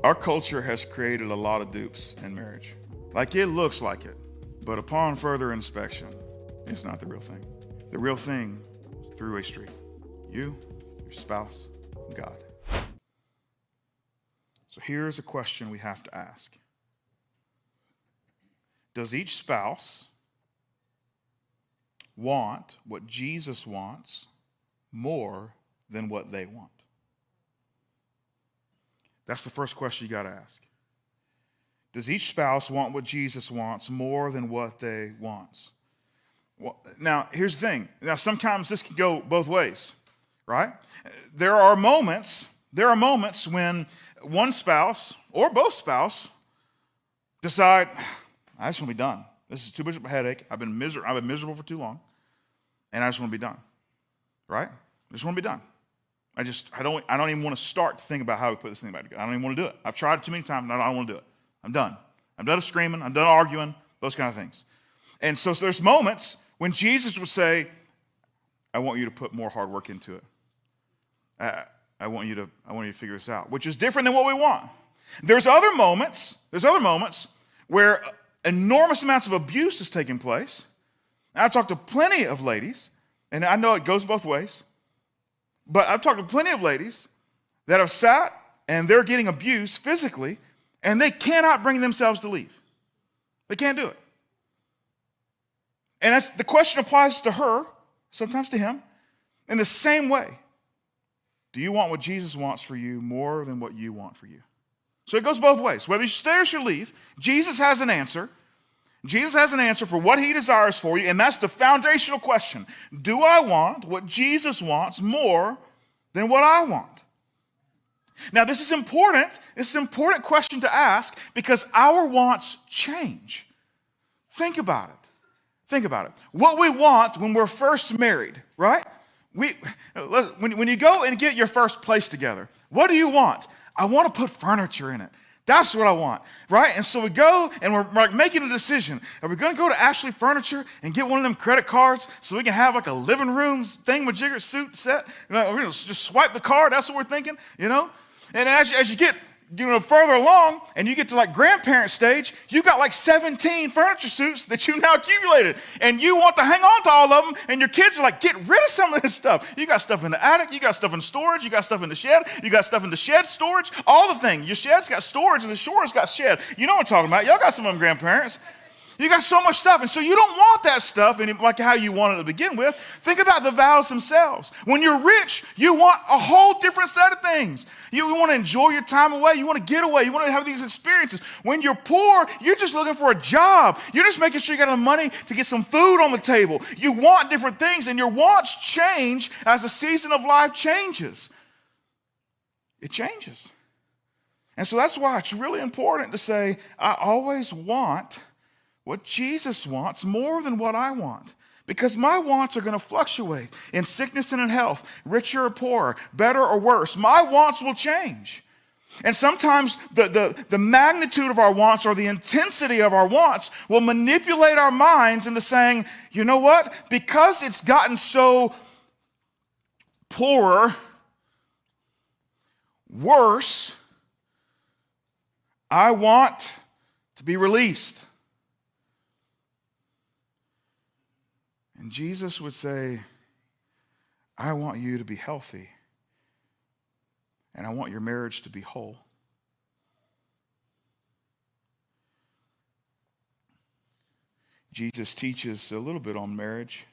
Our culture has created a lot of dupes in marriage. Like it looks like it, but upon further inspection, it's not the real thing. The real thing is a three-way street. You, your spouse, and God. So here's a question we have to ask. Does each spouse want what Jesus wants more than what they want? That's the first question you got to ask. Does each spouse want what Jesus wants more than what they want? Well, now, here's the thing. Now, sometimes this can go both ways, right? There are moments when one spouse or both spouse decide, I just want to be done. This is too much of a headache. I've been miserable for too long, and I just want to be done, right? I just want to be done. I don't even want to start to think about how we put this thing back together. I don't even want to do it. I've tried it too many times, and I don't want to do it. I'm done. I'm done screaming. I'm done arguing, those kind of things. And so there's moments when Jesus would say, I want you to put more hard work into it. I want you to figure this out, which is different than what we want. There's other moments where enormous amounts of abuse is taking place. And I've talked to plenty of ladies, and I know it goes both ways, but I've talked to plenty of ladies that have sat and they're getting abused physically, and they cannot bring themselves to leave. They can't do it. And the question applies to her, sometimes to him, in the same way. Do you want what Jesus wants for you more than what you want for you? So it goes both ways. Whether you stay or should leave, Jesus has an answer. Jesus has an answer for what he desires for you, and that's the foundational question. Do I want what Jesus wants more than what I want? Now, this is important. This is an important question to ask because our wants change. Think about it. Think about it. What we want when we're first married, right? When you go and get your first place together, what do you want? I want to put furniture in it. That's what I want, right? And so we go and we're like making a decision. Are we going to go to Ashley Furniture and get one of them credit cards so we can have like a living room thingamajigger suit set? We're going to just swipe the card. That's what we're thinking, And as you get further along and you get to like grandparent stage, you got like 17 furniture suits that you now accumulated, and you want to hang on to all of them, and your kids are like, get rid of some of this stuff. You got stuff in the attic, you got stuff in storage, you got stuff in the shed, you got stuff in the shed storage, all the things. Your shed's got storage and the shore's got shed. You know what I'm talking about. Y'all got some of them grandparents. You got so much stuff, and so you don't want that stuff like how you wanted to begin with. Think about the vows themselves. When you're rich, you want a whole different set of things. You want to enjoy your time away. You want to get away. You want to have these experiences. When you're poor, you're just looking for a job. You're just making sure you got enough money to get some food on the table. You want different things, and your wants change as the season of life changes. It changes. And so that's why it's really important to say, I always want what Jesus wants more than what I want. Because my wants are going to fluctuate in sickness and in health, richer or poorer, better or worse. My wants will change. And sometimes the magnitude of our wants or the intensity of our wants will manipulate our minds into saying, you know what? Because it's gotten so poorer, worse, I want to be released. And Jesus would say, I want you to be healthy, and I want your marriage to be whole. Jesus teaches a little bit on marriage.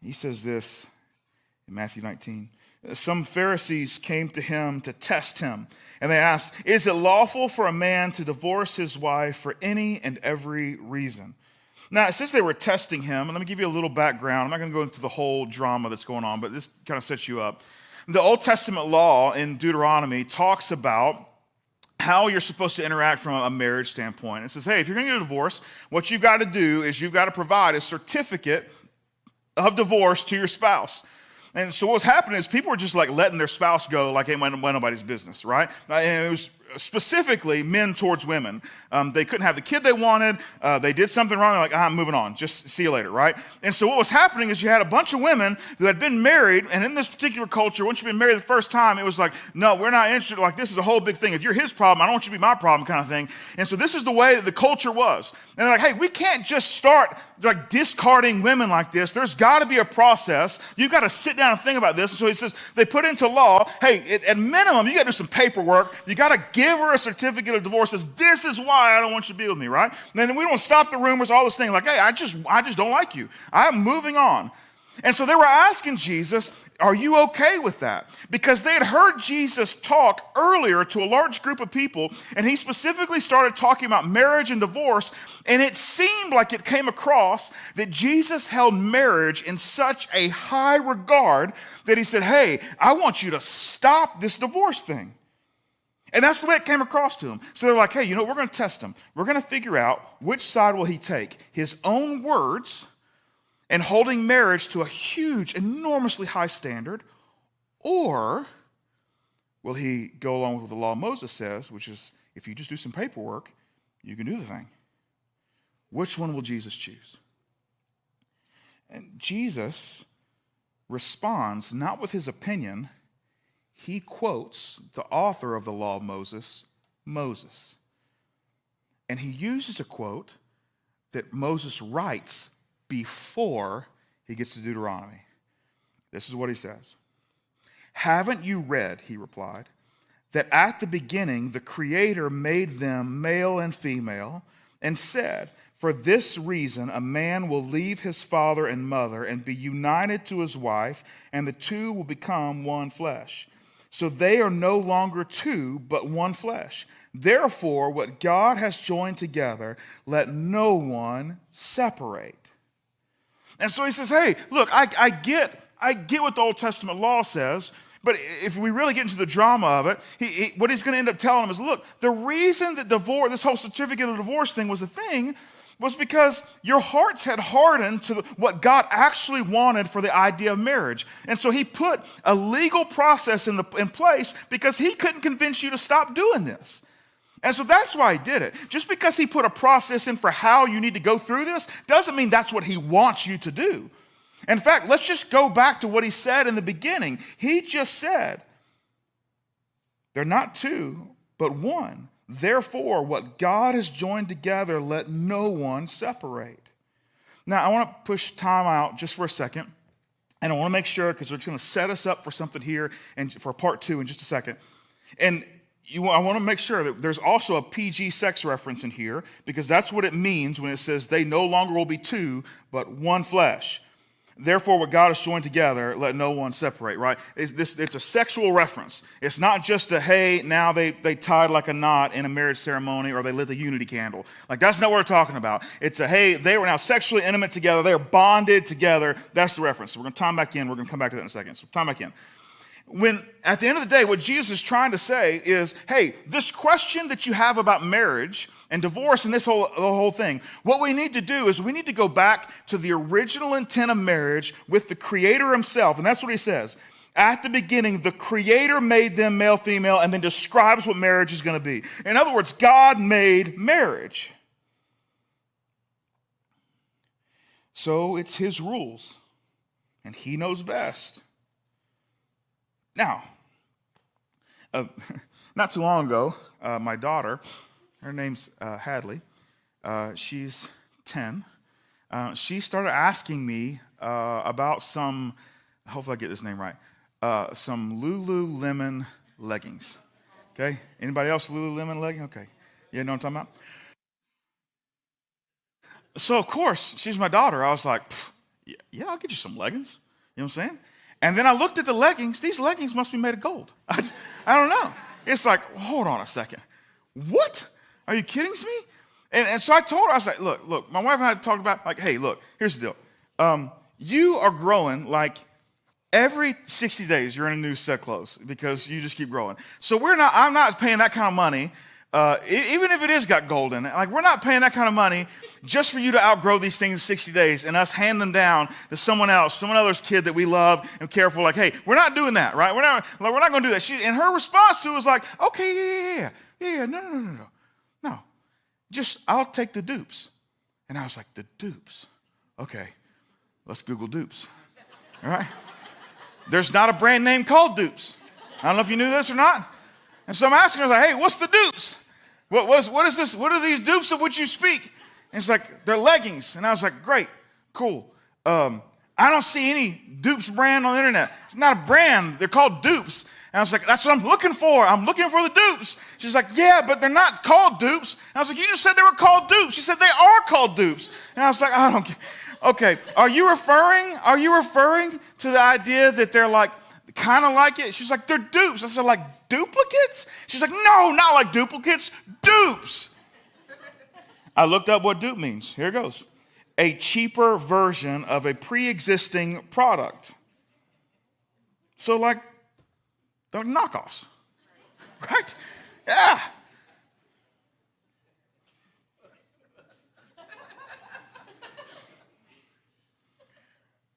He says this in Matthew 19. Some Pharisees came to him to test him, and they asked, is it lawful for a man to divorce his wife for any and every reason? Now, since they were testing him, and let me give you a little background. I'm not going to go into the whole drama that's going on, but this kind of sets you up. The Old Testament law in Deuteronomy talks about how you're supposed to interact from a marriage standpoint. It says, hey, if you're going to get a divorce, what you've got to do is you've got to provide a certificate of divorce to your spouse. And so what's happening is people were just like letting their spouse go like it went nobody's business, right? And specifically men towards women. They couldn't have the kid they wanted. They did something wrong. They're like, I'm moving on. Just see you later, right? And so what was happening is you had a bunch of women who had been married, and in this particular culture, once you've been married the first time, it was like, no, we're not interested. Like, this is a whole big thing. If you're his problem, I don't want you to be my problem kind of thing. And so this is the way that the culture was. And they're like, hey, we can't just start like discarding women like this. There's got to be a process. You've got to sit down and think about this. And so he says, they put into law, hey, at minimum, you got to do some paperwork. You got to give her a certificate of divorce. Says, this is why I don't want you to be with me, right? And then we don't stop the rumors, all this thing. Like, hey, I just don't like you. I'm moving on. And so they were asking Jesus, are you okay with that? Because they had heard Jesus talk earlier to a large group of people, and he specifically started talking about marriage and divorce, and it seemed like it came across that Jesus held marriage in such a high regard that he said, hey, I want you to stop this divorce thing. And that's the way it came across to him. So they're like, hey, we're going to test him. We're going to figure out which side will he take, his own words and holding marriage to a huge, enormously high standard, or will he go along with what the law of Moses says, which is if you just do some paperwork, you can do the thing. Which one will Jesus choose? And Jesus responds not with his opinion. He quotes the author of the law of Moses, Moses. And he uses a quote that Moses writes before he gets to Deuteronomy. This is what he says. Haven't you read, he replied, that at the beginning the Creator made them male and female and said, for this reason a man will leave his father and mother and be united to his wife, and the two will become one flesh. So they are no longer two, but one flesh. Therefore, what God has joined together, let no one separate. And so he says, hey, look, I get what the Old Testament law says, but if we really get into the drama of it, what he's going to end up telling them is, look, the reason that this whole certificate of divorce thing was a thing was because your hearts had hardened to what God actually wanted for the idea of marriage. And so he put a legal process in place because he couldn't convince you to stop doing this. And so that's why he did it. Just because he put a process in for how you need to go through this doesn't mean that's what he wants you to do. In fact, let's just go back to what he said in the beginning. He just said, they're not two, but one. Therefore, what God has joined together, let no one separate. Now, I want to push time out just for a second. And I want to make sure, because we're going to set us up for something here and for part 2 in just a second. And I want to make sure that there's also a PG sex reference in here, because that's what it means when it says they no longer will be two, but one flesh. Therefore, what God has joined together, let no one separate, right? It's a sexual reference. It's not just a, hey, now they tied like a knot in a marriage ceremony or they lit the unity candle. Like, that's not what we're talking about. It's a, hey, they were now sexually intimate together. They are bonded together. That's the reference. So we're going to time back in. We're going to come back to that in a second. So time back in. When, at the end of the day, what Jesus is trying to say is, hey, this question that you have about marriage and divorce and the whole thing, what we need to do is we need to go back to the original intent of marriage with the Creator himself. And that's what he says. At the beginning, the Creator made them male, female, and then describes what marriage is going to be. In other words, God made marriage. So it's his rules, and he knows best. Now, not too long ago, my daughter, her name's Hadley, she's 10. She started asking me about some, hopefully I get this name right, some Lululemon leggings. Okay? Anybody else Lululemon leggings? Okay. You know what I'm talking about? So, of course, she's my daughter. I was like, yeah, I'll get you some leggings. You know what I'm saying? And then I looked at the leggings. These leggings must be made of gold. I don't know. It's like, hold on a second. What? Are you kidding me? And so I told her, I was like, look, my wife and I talked about, like, hey, look, here's the deal. You are growing like every 60 days you're in a new set of clothes because you just keep growing. So I'm not paying that kind of money, even if it is got gold in it. Like, we're not paying that kind of money just for you to outgrow these things in 60 days and us hand them down to someone else, someone other's kid that we love and care for. Like, hey, we're not doing that, right? We're not going to do that. And her response to it was like, okay, yeah. Yeah, no. Just, I'll take the dupes. And I was like, the dupes? Okay, let's Google dupes. All right? There's not a brand name called dupes. I don't know if you knew this or not. And so I'm asking her, like, hey, what's the dupes? What is this? What are these dupes of which you speak? And it's like, they're leggings. And I was like, great, cool. I don't see any dupes brand on the internet. It's not a brand. They're called dupes. And I was like, that's what I'm looking for. I'm looking for the dupes. She's like, yeah, but they're not called dupes. And I was like, you just said they were called dupes. She said, they are called dupes. And I was like, I don't get. Okay, are you referring to the idea that they're like, kind of like it? She's like, they're dupes. I said, like duplicates? She's like, no, not like duplicates, dupes. I looked up what dupe means. Here it goes. A cheaper version of a pre-existing product. So like, they're knockoffs, right? Yeah.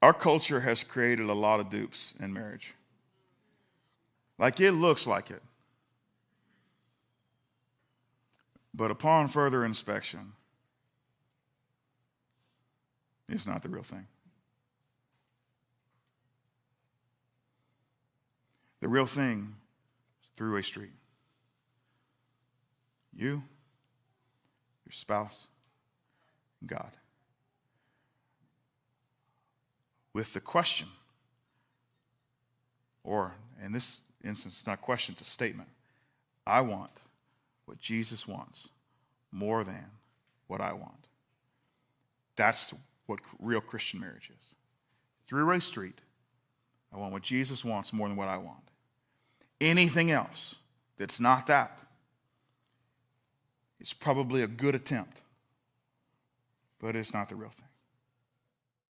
Our culture has created a lot of dupes in marriage. Like it looks like it. But upon further inspection, it's not the real thing. The real thing is a three-way street. You, your spouse, and God. With the question, or in this instance, it's not a question, it's a statement. I want what Jesus wants more than what I want. That's what real Christian marriage is. Three-way street. I want what Jesus wants more than what I want. Anything else that's not that, it's probably a good attempt, but it's not the real thing.